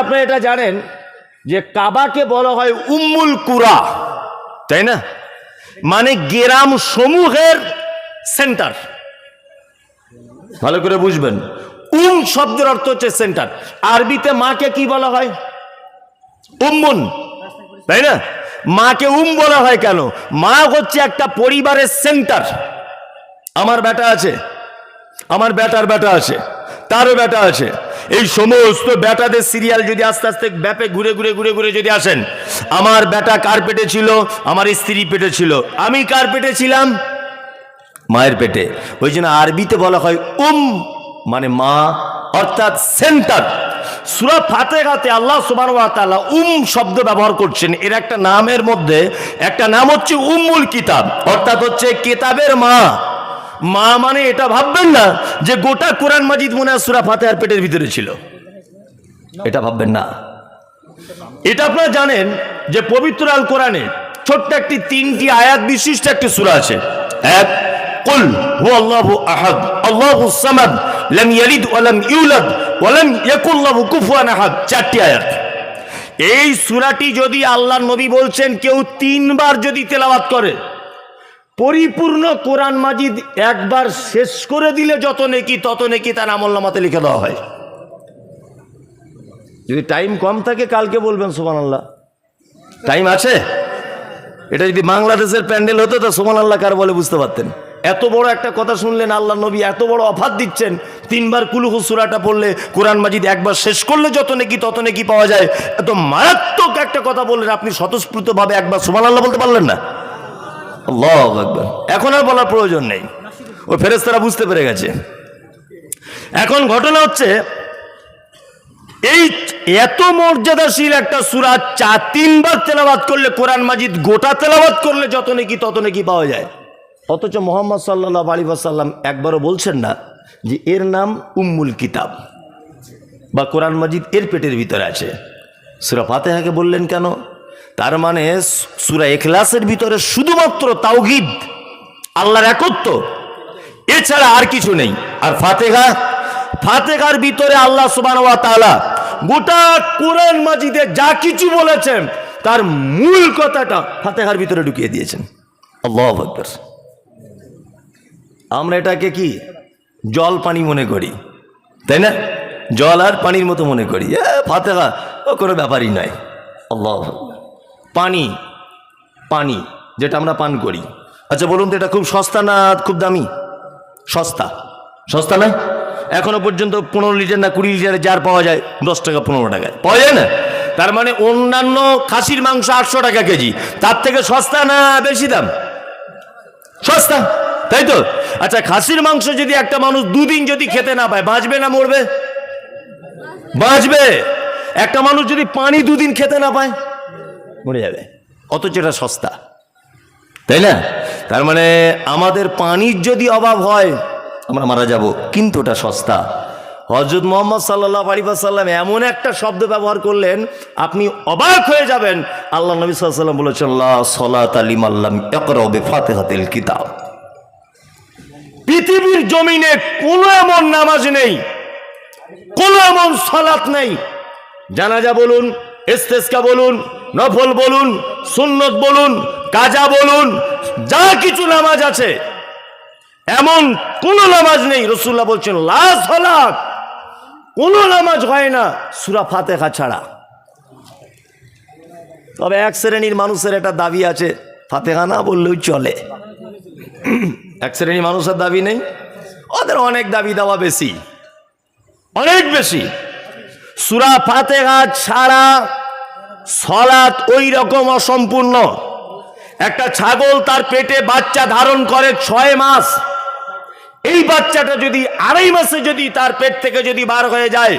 আপনারা এটা জানেন যে কাবাকে বলা হয় উম্মুল কুরা, তাই না? মানে গ্রাম সমূহের সেন্টার। ভালো করে বুঝবেন, শব্দের অর্থ হচ্ছে সেন্টার। আরবিতে মাকে কি বলা হয়? উম্মুন, তাই না? মাকে বলা হয় কেন? মা হচ্ছে একটা পরিবারের সেন্টার। আমার বেটা আছে, আমার বেটার বেটা আছে, তারও বেটা আছে, এই সমস্ত বেটাদের সিরিয়াল যদি আস্তে আস্তে ব্যাপে ঘুরে ঘুরে ঘুরে ঘুরে যদি আসেন, আমার বেটা কার পেটে ছিল? আমার স্ত্রী পেটে ছিল। আমি কার পেটে ছিলাম? মায়ের পেটে। ওই জন্য আরবিতে বলা হয় মানে মা, অর্থাৎ সেন্টার। সূরা ফাতিহাতে আল্লাহ সুবহানাহু ওয়া তাআলা শব্দ ব্যবহার করছেন। এর একটা নামের মধ্যে একটা নাম হচ্ছে উম্মুল কিতাব, অর্থাৎ হচ্ছে কিতাবের মা। মা মানে এটা ভাববেন না যে গোটা কোরআন মাজিদ মনে হয় সূরা ফাতিহার পেটের ভিতরে ছিল, এটা ভাববেন না। এটা আপনারা জানেন যে পবিত্র আল কোরআনে ছোট্ট একটি 3টি আয়াত বিশিষ্ট একটি সূরা আছে। এক, কুল হুয়াল্লাহু আহাদ আল্লাহুস সামাদ লাম ইয়ালিদ ওয়া লাম ইউলাদ ওয়া লাম ইয়াকুল লাহু কুফুয়ান আহাদ, 4টি আয়াত। এই সূরাটি যদি আল্লাহর নবী বলছেন কেউ 3 বার যদি তেলাওয়াত করে, পরিপূর্ণ কোরআন মাজিদ একবার শেষ করে দিলে যত নেকি তত নেকি তার আমলনামাতে লিখে দেওয়া হয়। যদি টাইম কম থাকে কালকে বলবেন সুবহানাল্লাহ, টাইম আছে। এটা যদি বাংলাদেশের প্যান্ডেল হতো তো সুবহানাল্লাহ কার বলে বুঝতে পারতেন। এত বড় একটা কথা শুনলেন, আল্লাহ নবী এত বড় অফার দিচ্ছেন, 3 বার কুলহু সূরাটা পড়লে কোরআন মাজিদ একবার শেষ করলে যত নেকি তত নেকি পাওয়া যায়। এত মারাত্মক একটা কথা বললেন, আপনি স্বতঃস্ফূর্তভাবে একবার সুবহানাল্লাহ বলতে পারলেন না? আল্লাহু আকবার। এখন আর বলার প্রয়োজন নেই, ওই ফেরেশতারা বুঝতে পেরে গেছে। এখন ঘটনা হচ্ছে এই এত মর্যাদাশীল একটা সূরা 3 বার তেলাওয়াত করলে কোরআন মাজিদ গোটা তেলাওয়াত করলে যত নেকি তত নেকি পাওয়া যায়। অথচ মুহাম্মদ সাল্লাল্লাহু আলাইহি ওয়াসাল্লাম একবারও বলছেন না যে এর নাম উম্মুল কিতাব বা কোরআন মাজিদ এর পেটের ভিতরে আছে। সূরা ফাতিহাকে বললেন কেন? তার মানে সূরা ইখলাসের ভিতরে শুধুমাত্র তাওহীদ, আল্লাহর একত্ব, এছাড়া আর কিছু নেই। আর ফাতিহার ভিতরে আল্লাহ সুবহানাহু ওয়া তাআলা গোটা কোরআন মাজিদে যা কিছু বলেছেন তার মূল কথাটা ফাতিহার ভিতরে ঢুকিয়ে দিয়েছেন। আল্লাহু আকবার। আমরা এটাকে কি জল পানি মনে করি, তাই না? জল আর পানির মতো মনে করি, ফাতিহা ও কোনো ব্যাপারই নয়। আল্লাহু আকবার। পানি যেটা আমরা পান করি, আচ্ছা বলুন তো এটা খুব সস্তা না খুব দামি? সস্তা না? এখনো পর্যন্ত 15 লিটার না 20 লিটারে জার পাওয়া যায় 10 টাকা 15 টাকায় পাওয়া যায় না? তার মানে অন্যান্য খাসির মাংস 800 টাকা কেজি, তার থেকে সস্তা না বেশি দাম? সস্তা, তাই তো? আচ্ছা খাসির মাংস যদি একটা মানুষ 2 দিন যদি খেতে না পায়, বাঁচবে না মরবে? বাঁচবে। একটা মানুষ যদি পানি 2 দিন খেতে না পায়, মরে যাবে। অথচ এটা সস্তা, তাই না? তার মানে আমাদের পানির যদি অভাব হয় আমরা মারা যাব, কিন্তু ওটা সস্তা। হযরত মুহাম্মদ সাল্লাল্লাহু আলাইহি ওয়াসাল্লাম এমন একটা শব্দ ব্যবহার করলেন, আপনি অবাক হয়ে যাবেন। আল্লাহ নবী সাল্লাল্লাহু আলাইহি ওয়াসাল্লাম বলেছেন, লা সালাতা লিমান লাম ইয়াকরা বিফাতিহাতিল কিতাব। পৃথিবীর জমিনে কোনো এমন নামাজ নেই, কোনো এমন সালাত নেই, জানাজা বলুন, ইস্তেসকা বলুন, নফল বলুন, সুন্নত বলুন, কাজা বলুন, যা কিছু নামাজ আছে এমন কোন নামাজ নেই, রাসূলুল্লাহ বলছেন লা সালাত, কোন নামাজ হয় না সূরা ফাতিহা ছাড়া। তবে এক শ্রেণীর মানুষের একটা দাবি আছে, ফাতিহা না বললেও চলে। এক শ্রেণীর মানুষের দাবি নেই, ওদের অনেক দাবি দাওয়া বেশি, অনেক বেশি। সূরা ফাতিহা ছাড়া সালাত ওই রকম অসম্পূর্ণ। একটা ছাগল তার পেটে বাচ্চা ধারণ করে 6 মাস, এই বাচ্চাটা যদি 2.5 মাসে যদি তার পেট থেকে যদি বার হয়ে যায়,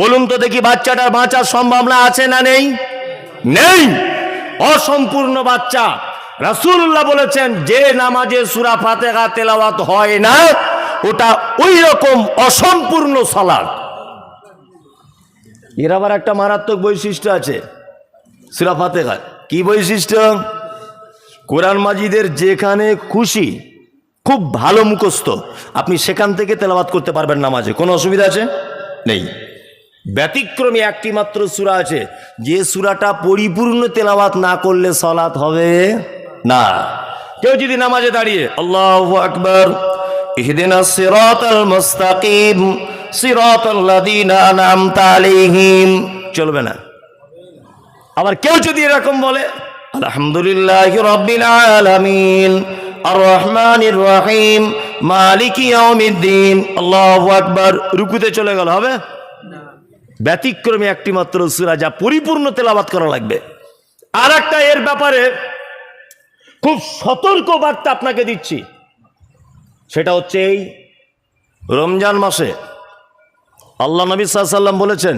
বলুন তো দেখি বাচ্চাটার বাঁচার সম্ভাবনা আছে না নেই? নেই, অসম্পূর্ণ বাচ্চা। রাসূলুল্লাহ বলেছেন যে নামাজে সূরা ফাতিহা তেলাওয়াত হয় না ওটা ওই রকম অসম্পূর্ণ সালাত। এর আবার একটা মারাত্মক বৈশিষ্ট্য আছে সূরা ফাতিহার। কি বৈশিষ্ট্য? কোরআন মাজিদের যেখানে খুশি খুব ভালো মুখস্থ, আপনি সেখান থেকে তেলাওয়াত করতে পারবেন নামাজে, কোনো অসুবিধা আছে? নেই। ব্যতিক্রমী একটি মাত্র সূরা আছে, যে সূরাটা পরিপূর্ণ তেলাওয়াত না করলে সালাত হবে না। কেউ যদি নামাজে দাঁড়িয়ে আল্লাহু আকবার ইহদিনাস সিরাতাল মুস্তাকিম সিরাতাল লাযিনা আনআমতা আলাইহিম, চলবে না। আবার কেউ যদি এরকম বলে আলহামদুলিল্লাহি রাব্বিল আলামিন আর রহমানির রহিম মালিকি ইয়াউমিদ্দিন, আল্লাহু আকবার, রুকুতে চলে গেল, হবে? ব্যতিক্রমী একটি মাত্র সূরা যা পরিপূর্ণ তেলাওয়াত করা লাগবে। আর একটা এর ব্যাপারে খুব সতর্ক বার্তা আপনাকে দিচ্ছি, সেটা হচ্ছে এই রমজান মাসে আল্লাহ নবী সাল্লাল্লাহু আলাইহি ওয়াসাল্লাম বলেছেন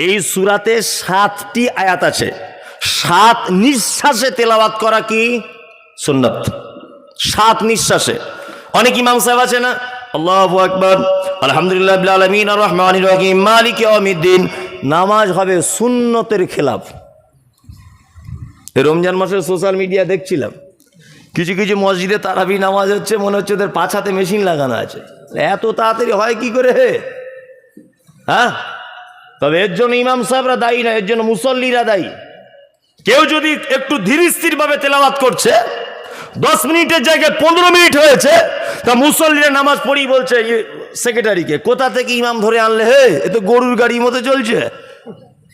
এই সূরাতে 7টি আয়াত আছে, 7 নিঃশ্বাসে তেলাওয়াত করা কি সুন্নাত, 7 নিঃশ্বাসে। অনেক ইমাম সাহেব আছে না, আল্লাহু আকবার আলহামদুলিল্লাহি রাব্বিল আলামিন আর রহমানির রহিম মালিকি ইয়াউমিদ্দিন, নামাজ হবে সুন্নতের খেলাফ। এই রমজান মাসে সোশ্যাল মিডিয়া দেখছিলাম, কিছু কিছু মসজিদে তারাবি নামাজ হচ্ছে, মনে হচ্ছে ওদের পাছাতে মেশিন লাগানো আছে, এত তাড়াতাড়ি হয় কি করে? হ্যাঁ, তবে এর জন্য ইমাম সাহেবরা দায়ী না, এর জন্য মুসল্লিরা দায়ী। কেউ যদি একটু ধীর স্থির ভাবে তেলাওয়াত করছে, 10 মিনিটের জায়গায় 15 মিনিট হয়েছে, তা মুসল্লিরা নামাজ পড়ি বলছে সেক্রেটারিকে, কোথা থেকে ইমাম ধরে আনলে হে, এ তো গরুর গাড়ির মতো চলছে।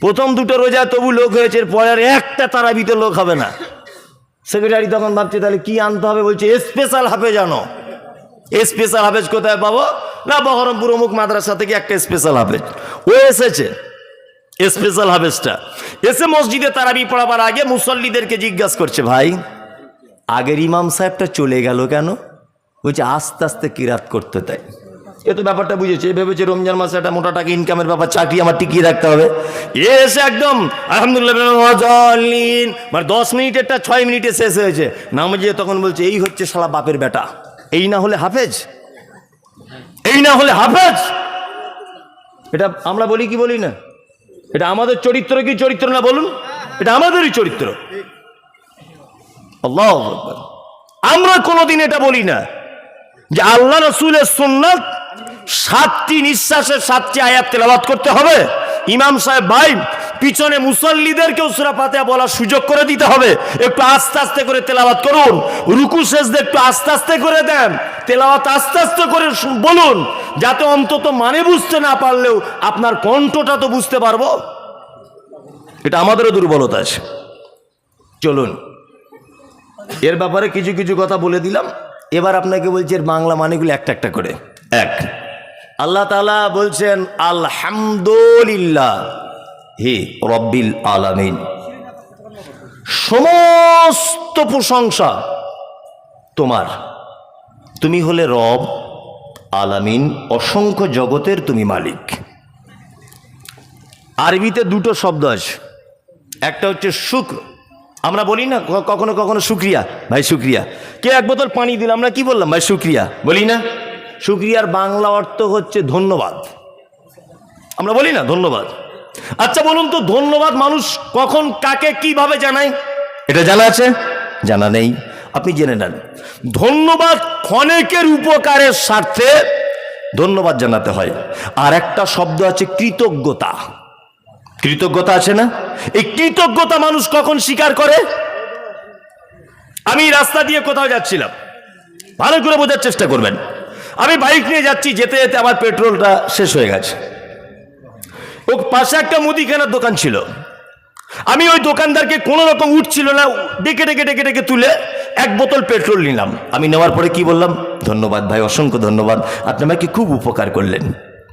প্রথম দুটো রোজা তবু লোক হয়েছে, পরে আর একটা তারাবিতে লোক হবে না। সেক্রেটারি তখন ভাবছে তাহলে কি আনতে হবে, বলছে স্পেশাল হাফেজ আনো। স্পেশাল হাফেজ কোথায় পাবো? না, বহরমপুর অমুক মাদ্রাসা থেকে একটা স্পেশাল হাফেজ ও এসেছে। স্পেশাল হাফেজটা এসে মসজিদে তারাবি পড়াবার আগে মুসল্লিদেরকে জিজ্ঞাসা করছে, ভাই আগের ইমাম সাহেবটা চলে গেল কেন? বলছে আস্তে আস্তে কিরাত করতে, তাই। এ তো ব্যাপারটা বুঝেছে, ভেবেছে রমজান মাসে একটা মোটা টাকা ইনকামের ব্যাপার, চাকরি আমার টিকিয়ে রাখতে হবে। এসে একদম আলহামদুলিল্লাহ, মানে 10 মিনিটেরটা 6 মিনিটে শেষ হয়েছে। নামাজে তখন বলছে এই হচ্ছে শালা বাপের বেটা, এই না হলে হাফেজ, এই না হলে হাফেজ। এটা আমরা বলি কি বলি না? এটা আমাদের চরিত্র কি চরিত্র না বলুন? এটা আমাদেরই চরিত্র। আল্লাহু আকবার। আমরা কোনোদিন এটা বলি না যে আল্লাহ রাসূলের সুন্নাত 7টি নিঃশ্বাসে 7টি আয়াত তেলাওয়াত করতে হবে। ইমাম সাহেব ভাই পিছনে মুসল্লিদেরকেও সূরা ফাতিহা বলার সুযোগ করে দিতে হবে, একটু আস্তে আস্তে করে তেলাওয়াত করুন। রুকু সেজদা একটু আস্তে আস্তে করে দেন, তেলাওয়াত আস্তে আস্তে করে বলুন, যাতে অন্তত মানে বুঝতে না পারলেও আপনার কণ্ঠটা তো বুঝতে পারবো। এটা আমাদেরও দুর্বলতা আছে। চলুন, এর ব্যাপারে কিছু কিছু কথা বলে দিলাম। এবার আপনাকে বলছি এর বাংলা মানেগুলো একটা একটা করে। এক, আল্লাহ তাআলা বলছেন আলহামদুলিল্লাহ হে রব্বিল আলামিন, সমস্ত প্রশংসা তোমার, তুমি হলে রব, আলামিন অসংখ্য জগতের তুমি মালিক। আরবিতে দুটো শব্দ আছে, একটা হচ্ছে শুকর, আমরা বলি না কখনো কখনো শুক্রিয়া, ভাই শুক্রিয়া। কেউ এক বোতল পানি দিল, আমরা কি বললাম? ভাই শুক্রিয়া বলি না? শুক্রিয়ার বাংলা অর্থ হচ্ছে ধন্যবাদ, আমরা বলি না ধন্যবাদ। আচ্ছা বলুন তো, ধন্যবাদ মানুষ কখন কাকে কিভাবে জানায়? এটা জানা আছে? জানা নেই? আপনি জেনে নেন। ধন্যবাদ ক্ষণিকের উপকারের স্বার্থে ধন্যবাদ জানাতে হয়। আর একটা শব্দ আছে কৃতজ্ঞতা, কৃতজ্ঞতা আছে না? এই কৃতজ্ঞতা মানুষ কখন স্বীকার করে? আমি রাস্তা দিয়ে কোথাও যাচ্ছিলাম, ভালো করে বোঝার চেষ্টা করবেন। আমি বাইক নিয়ে যাচ্ছি, যেতে যেতে আমার পেট্রোলটা শেষ হয়ে গেছে। ও পাশে একটা মুদিখানার দোকান ছিল, আমি ওই দোকানদারকে কোনো রকম উঠছিল না, ডেকে ডেকে ডেকে ডেকে তুলে 1 বোতল পেট্রোল নিলাম। আমি নেওয়ার পরে কি বললাম? ধন্যবাদ ভাই, অসংখ্য ধন্যবাদ, আপনি আমাকে খুব উপকার করলেন।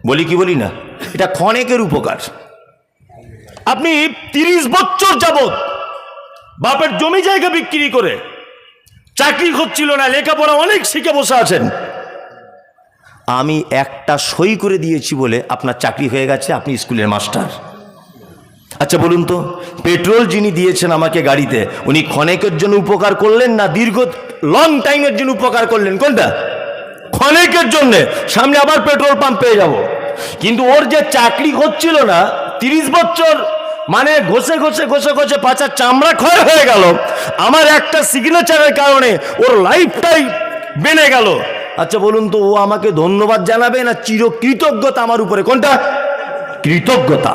বলি কি বলি না? এটা ক্ষণিকের উপকার। আপনি 30 বছর যাবত বাপের জমি জায়গা বিক্রি করে চাকরি হচ্ছিল না, লেখাপড়া অনেক শিখে বসে আছেন, আমি একটা সই করে দিয়েছি বলে আপনার চাকরি হয়ে গেছে, আপনি স্কুলের মাস্টার। আচ্ছা বলুন তো, পেট্রোল যিনি দিয়েছেন আমাকে গাড়িতে, উনি ক্ষণিকের জন্য উপকার করলেন না দীর্ঘ লং টাইমের জন্য উপকার করলেন? কোনটা? ক্ষণিকের জন্য, সামনে আবার পেট্রোল পাম্প পেয়ে যাব। কিন্তু ওর যে চাকরি হচ্ছিল না 30 বছর, মানে ঘষে ঘষে ঘষে ঘষে পাচার চামড়া ক্ষয় হয়ে গেল, আমার একটা সিগনেচারের কারণে ওর লাইফটাই বেড়ে গেল। আচ্ছা বলুন তো, ও আমাকে ধন্যবাদ জানাবে না চিরকৃতজ্ঞতা আমার উপরে? কোনটা? কৃতজ্ঞতা।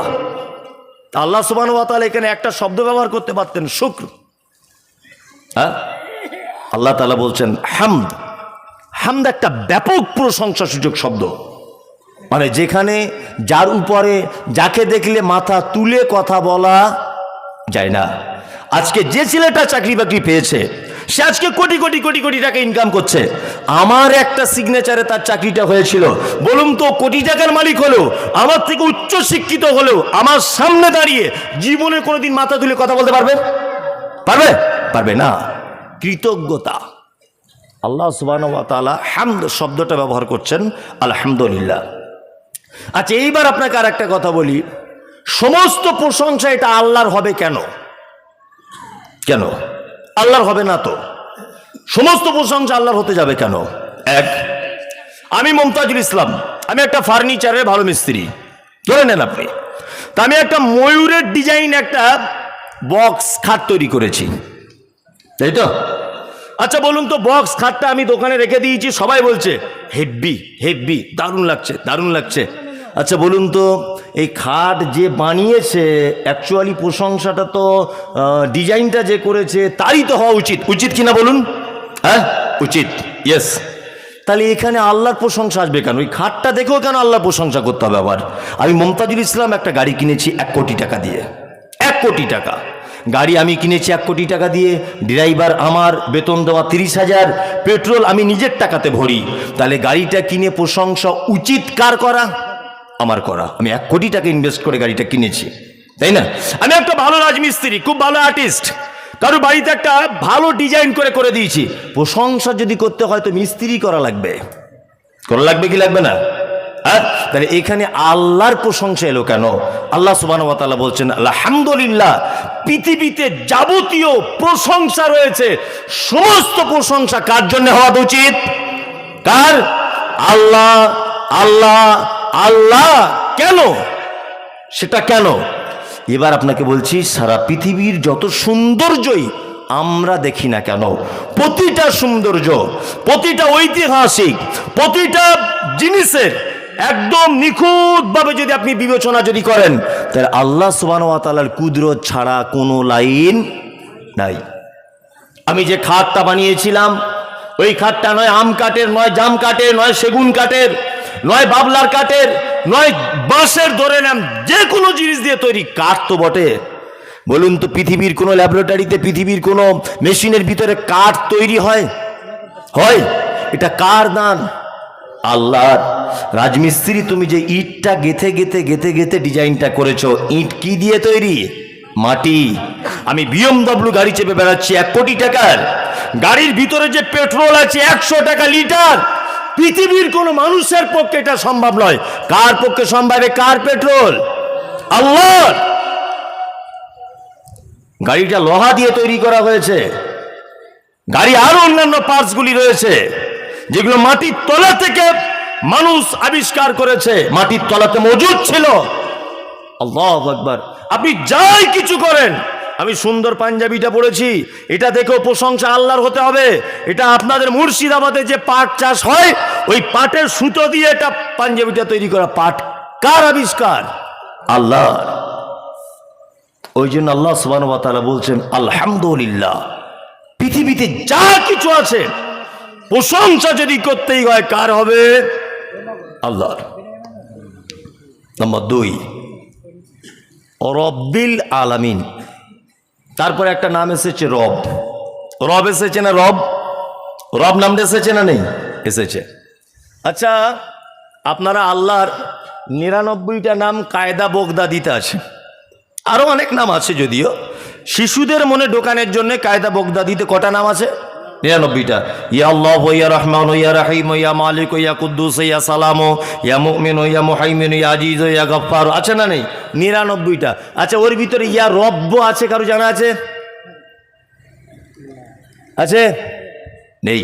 আল্লাহ সুবহানাহু ওয়া তাআলা এখানে একটা শব্দ ব্যবহার করতে পারতেন, শুকর। হ্যাঁ, আল্লাহ তাআলা বলছেন হামদ। হামদ একটা ব্যাপক প্রশংসাসূচক শব্দ, মানে যেখানে যার উপরে যাকে দেখলে মাথা তুলে কথা বলা যায় না। আজকে যে ছেলেটা চাকরি বাকরি পেয়েছে, সে আজকে কোটি কোটি কোটি কোটি টাকা ইনকাম করছে। আমার একটা সিগনেচারে তার চাকরিটা হয়েছিল। বলুন তো, কোটি টাকার মালিক হলেও, আমার থেকে উচ্চ শিক্ষিত হলেও, আমার সামনে দাঁড়িয়ে জীবনে কোনোদিন মাথা তুলে কথা বলতে পারবে? পারবে? পারবে না। কৃতজ্ঞতা। আল্লাহ সুবহানাহু ওয়া তাআলা হামদ শব্দটা ব্যবহার করছেন, আলহামদুলিল্লাহ। আচ্ছা, এইবার আপনাকে আর একটা কথা বলি, সমস্ত প্রশংসা এটা আল্লাহর হবে কেন? কেন আল্লাহর হবে না? তো সমস্ত প্রশংসা আল্লাহর হতে যাবে কেন? এক, আমি মমতাজুল ইসলাম, আমি একটা ফার্নিচারের ভালো মিস্ত্রি ধরে নেন আপনি। তা আমি একটা ময়ূরের ডিজাইন একটা বক্স খাট তৈরি করেছি, তাই তো? আচ্ছা বলুন তো, বক্স খাটটা আমি দোকানে রেখে দিয়েছি, সবাই বলছে হেভি হেভি, দারুণ লাগছে দারুণ লাগছে। আচ্ছা বলুন তো, এই খাট যে বানিয়েছে অ্যাকচুয়ালি প্রশংসাটা তো ডিজাইনটা যে করেছে তারই তো হওয়া উচিত, উচিত কিনা বলুন? হ্যাঁ উচিত, ইয়েস। তাহলে এখানে আল্লাহর প্রশংসা আসবে কেন? ওই খাটটা দেখেও কেন আল্লাহর প্রশংসা করতে হবে? আবার আমি মমতাজুল ইসলাম একটা গাড়ি কিনেছি 1 কোটি টাকা দিয়ে। 1 কোটি টাকা গাড়ি আমি কিনেছি 1 কোটি টাকা দিয়ে। ড্রাইভার আমার, বেতন দেওয়া 30,000, পেট্রোল আমি নিজের টাকাতে ভরি। তাহলে গাড়িটা কিনে প্রশংসা উচিত কার করা? আমার করা। আমি 1 কোটি টাকা ইনভেস্ট করে গাড়িটা কিনেছি, তাই না? আমি একটা ভালো রাজমিস্ত্রি, খুব ভালো আর্টিস্ট, কারো বাড়িতে একটা ভালো ডিজাইন করে দিয়েছি। প্রশংসা যদি করতে হয় তো মিস্ত্রি করা লাগবে কি লাগবে না? তাহলে এখানে আল্লাহর প্রশংসা এলো কেন? আল্লাহ সুবহানাহু ওয়া তাআলা বলছেন আলহামদুলিল্লাহ। পৃথিবীতে যাবতীয় প্রশংসা রয়েছে, সমস্ত প্রশংসা কার জন্য হওয়া উচিত? কার? আল্লাহ আল্লাহ আল্লাহ। কেন? সেটা কেন? এবার আপনাকে বলছি, সারা পৃথিবীর যত সৌন্দর্যই আমরা দেখি না কেন, প্রতিটা সৌন্দর্য, প্রতিটা ঐতিহাসিক, প্রতিটা জিনিসের একদম নিখুঁতভাবে যদি আপনি বিবেচনা যদি করেন, তাহলে আল্লাহ সুবহানাহু ওয়া তাআলার কুদরত ছাড়া কোনো লাইন নাই। আমি যে খাটটা বানিয়েছিলাম, ওই খাটটা নয় আম কাঠের, নয় জাম কাঠের, নয় সেগুন কাঠের, নয় বাবলার কাঠের, নয় বাঁশের, ধরে নেন যে কোনো জিনিস দিয়ে তৈরি। কাঠ তো বটে। বলুন তো, পৃথিবীর কোনো ল্যাবরেটরিতে, পৃথিবীর কোনো মেশিনের ভিতরে কাঠ তৈরি হয়? এটা কার দান? আল্লাহর। রাজমিস্ত্রি, তুমি যে ইটটা গেথে গেথে গেথে গেথে ডিজাইনটা করেছো, ইট কি দিয়ে তৈরি? মাটি। আমি BMW গাড়ি চেপে বেড়াচ্ছি 1 কোটি টাকার, গাড়ির ভিতরে যে পেট্রোল আছে 100 টাকা লিটার। পৃথিবীর কোন মানুষের পক্ষে এটা সম্ভব নয়। কার পক্ষে সম্ভব? কার পেট্রোল? আল্লাহর। গাড়িটা লোহা দিয়ে তৈরি করা হয়েছে, গাড়ি আরো অন্যান্য পার্টসগুলি রয়েছে যেগুলো মাটির তলা থেকে মানুষ আবিষ্কার করেছে, মাটির তলাতে মজুদ ছিল। আল্লাহু আকবার। আপনি যাই কিছু করেন, আমি সুন্দর পাঞ্জাবিটা পরেছি, এটা দেখেও প্রশংসা আল্লাহর হতে হবে। এটা আপনাদের মুর্শিদাবাদে যে পাট চাষ হয়, ওই পাটের সুতো দিয়ে এটা পাঞ্জাবিটা তৈরি করা। পাট কার আবিষ্কার? আল্লাহর। ওই জন্য আল্লাহ সুবহানাহু ওয়া তাআলা বলছেন আলহামদুলিল্লাহ। পৃথিবীতে যা কিছু আছে প্রশংসা যদি করতেই হয় কার হবে? আল্লাহর। নম্বর 2, রব্বিল আলামিন। তারপরে একটা নাম এসেছে রব। রব এসেছে না? রব নামটা এসেছে না? নেই, এসেছে। আচ্ছা, আপনারা আল্লাহর 99টা নাম কায়দা বগদাদিতে আছে, আরো অনেক নাম আছে যদিও। শিশুদের মনে ঢোকানোর জন্য কায়দা বগদাদিতে কটা নাম আছে? 99টা। ইয়া আল্লাহ, ইয়া রহমান, ইয়া রাহিম, ইয়া মালিক, ইয়া কুদ্দুস, ইয়া সালাম, ইয়া মুমিন, ইয়া মুহাইমিন, ইয়া আজিজ, ইয়া গফফার। আছে না? নেই, 99টা। আচ্ছা, ওর ভিতরে ইয়া রব্ব আছে? কারো জানা আছে? আছে? নেই,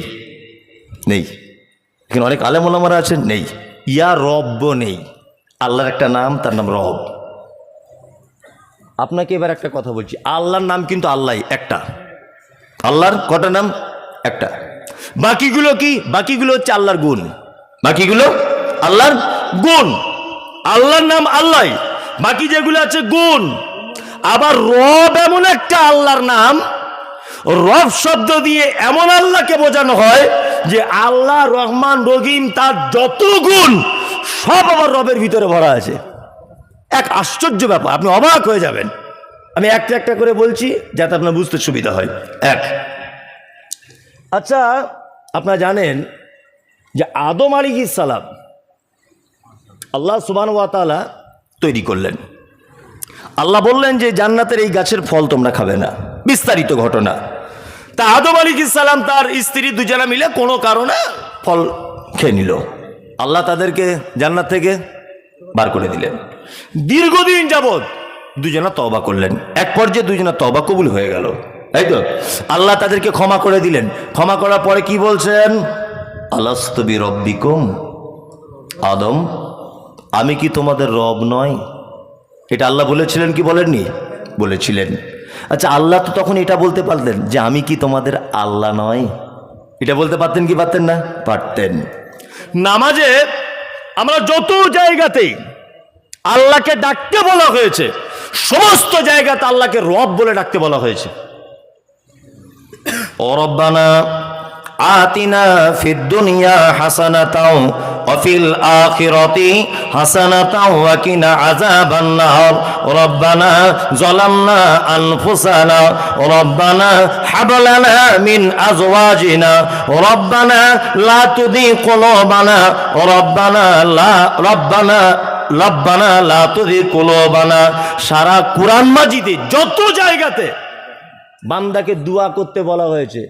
নেই। এখানে অনেক আলেম ওলামারা আছেন, নেই। ইয়া রব্ব নেই। আল্লাহর একটা নাম, তার নাম রব। আপনাকে এবার একটা কথা বলছি, আল্লাহর নাম কিন্তু আল্লাহ একটা। আল্লাহর কটা নাম? একটা। বাকিগুলো কি? বাকিগুলো হচ্ছে আল্লাহর গুণ। বাকিগুলো আল্লাহর গুণ। আল্লাহর নাম আল্লাহ, বাকি যেগুলো আছে গুণ। আবার রব এমন একটা আল্লাহর নাম, রব শব্দ দিয়ে এমন আল্লাহকে বোঝানো হয় যে আল্লাহ রহমান রহিম, তার যত গুণ সব আবার রবের ভিতরে ভরা আছে। এক আশ্চর্য ব্যাপার, আপনি অবাক হয়ে যাবেন। আমি একটা একটা করে বলছি যাতে আপনার বুঝতে সুবিধা হয়। এক, আচ্ছা আপনারা জানেন যে আদম আলাইহিস সালাম আল্লাহ সুবহানাহু ওয়া তাআলা তৈরি করলেন। আল্লাহ বললেন যে জান্নাতের এই গাছের ফল তোমরা খাবে না, বিস্তারিত ঘটনা। তা আদম আলাইহিস সালাম তার স্ত্রী দুজনা মিলে কোনো কারণে ফল খেয়ে নিল। আল্লাহ তাদেরকে জান্নাত থেকে বার করে দিলেন। দীর্ঘদিন যাবৎ দুজনা তওবা করলেন। এক পর্যায়ে দুজনা তওবা কবুল হয়ে গেল, তাই তো? আল্লাহ তাদেরকে ক্ষমা করে দিলেন। ক্ষমা করার পরে কি বলছেন? আলাস্তু বিরব্বিকুম, আদম আমি কি তোমাদের রব নয়? এটা আল্লাহ বলেছিলেন কি বলেননি? বলেছিলেন। আচ্ছা আল্লাহ তো তখন এটা বলতে পারতেন যে আমি কি তোমাদের আল্লাহ নয়? এটা বলতে পারতেন কি পারতেন না? পারতেন। নামাজে আমরা যত জায়গাতেই আল্লাহকে ডাকতে বলা হয়েছে, সমস্ত জায়গাতে আল্লাহকে রব বলে ডাকতে বলা হয়েছে। ও রব্বানা আতিনা ফিদ দুনিয়া হাসানাতাও ওয়া ফিল আখিরাতি হাসানাতাও ওয়া কিনা আযাবান নার রব্বানা যালামনা আনফুসানা রব্বানা হাব লানা মিন আজওয়াজিনা রব্বানা লা তুযি কুলুবানা রব্বানা লা তুযি কুলুবানা। সারা কুরআন মাজিদে যত জায়গাতে বান্দাকে দোয়া করতে বলা হয়েছে,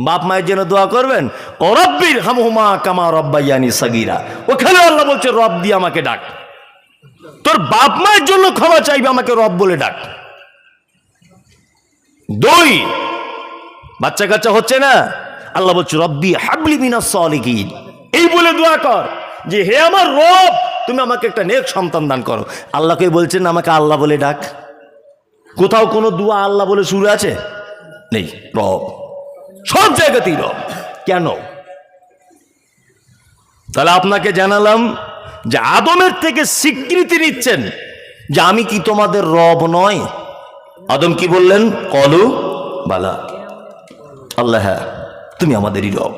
বাপ মায়ের জন্য দোয়া করবেন, ও রব্বির হামহুমা কামা রব্বায়ানি সাগীরা, ওখানে আল্লাহ বলছে রব দিয়ে আমাকে ডাক। তোর বাপ মায়ের জন্য ক্ষমা চাইবে, আমাকে রব বলে ডাক। দুই, বাচ্চা কাচ্চা হচ্ছে না, আল্লাহ বলছে রব্বি হাবলি মিনাস সালিহিন, এই বলে দোয়া কর যে হে আমার রব তুমি আমাকে একটা নেক সন্তান দান করো। আল্লাহকে বলছেন আমাকে আল্লাহ বলে ডাক। কোথাও কোনো দোয়া আল্লাহ বলে শুরু আছে? নেই। রব সব জায়গাতেই রব। কেন? তাহলে আপনাকে জানালাম যে আদমের থেকে স্বীকৃতি নিচ্ছেন যে আমি কি তোমাদের রব নয়? আদম কি বললেন? কলু বালা, আল্লাহ হ্যাঁ তুমি আমাদেরই রব।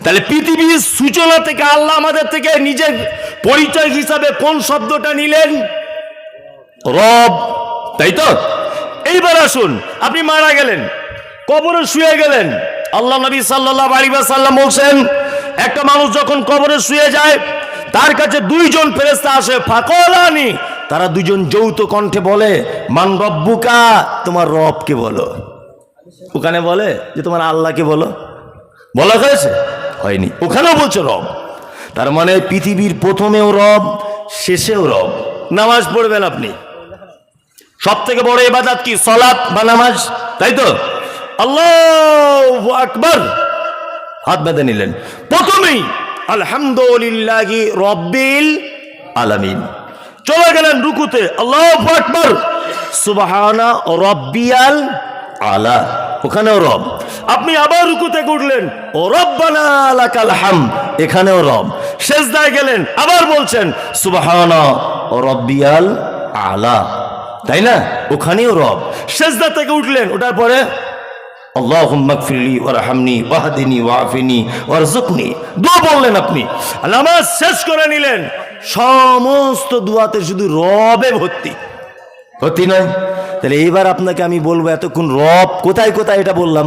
তাহলে পৃথিবীর সূচনা থেকে আল্লাহ আমাদের থেকে নিজের পরিচয় হিসাবে কোন শব্দটা নিলেন? রব, তাই তো? এইবার আসুন, আপনি মারা গেলেন, কবরে শুয়ে গেলেন। আল্লাহ নবী সাল্লাল্লাহু আলাইহি ওয়াসাল্লাম বলছেন একটা মানুষ যখন কবরে শুয়ে যায় তার কাছে দুইজন ফেরেশতা আসে, ফাকলানি, তারা দুজন যৌথ কণ্ঠে বলে মান রব্বুকা, তোমার রবকে বলো। ওখানে বলে যে তোমার আল্লাহকে বলো, বলা হয়েছে? হয়নি। ওখানেও বলছে রব। তার মানে পৃথিবীর প্রথমেও রব, শেষেও রব। নামাজ পড়বেন আপনি, সব থেকে বড় ইবাদত কি? সালাত বা নামাজ, তাই তো? আল্লাহু আকবার, হাত বেঁধে নিলেন। প্রথমেই আলহামদুলিল্লাহি রব্বিল আলামিন। চলে গেলেন রুকুতে, আল্লাহু আকবার, সুবহানা রব্বিয়াল আলা, ওখানেও রব। আপনি আবার রুকুতে উঠলেন, ও রব্বানা লাকাল হামদ, এখানেও রব। সিজদায় গেলেন, আবার বলছেন সুবহানা রব্বিয়াল আলা, তাই না? ওখানেও রব। সিজদা থেকে উঠলেন, ওঠার পরে আল্লাহুম্মা গফিরলি ওয়ারহামনি ওয়াহদিনি ওয়াআফিনি ওয়ারযুকনি, দোয়া বললেন আপনি। নামাজ শেষ করে নিলেন, সমস্ত দোয়াতে শুধু রবে ভর্তি, ভর্তি নয়? তাহলে এইবার আপনাকে আমি বলবো, এতক্ষণ রব কোথায় কোথায় এটা বললাম,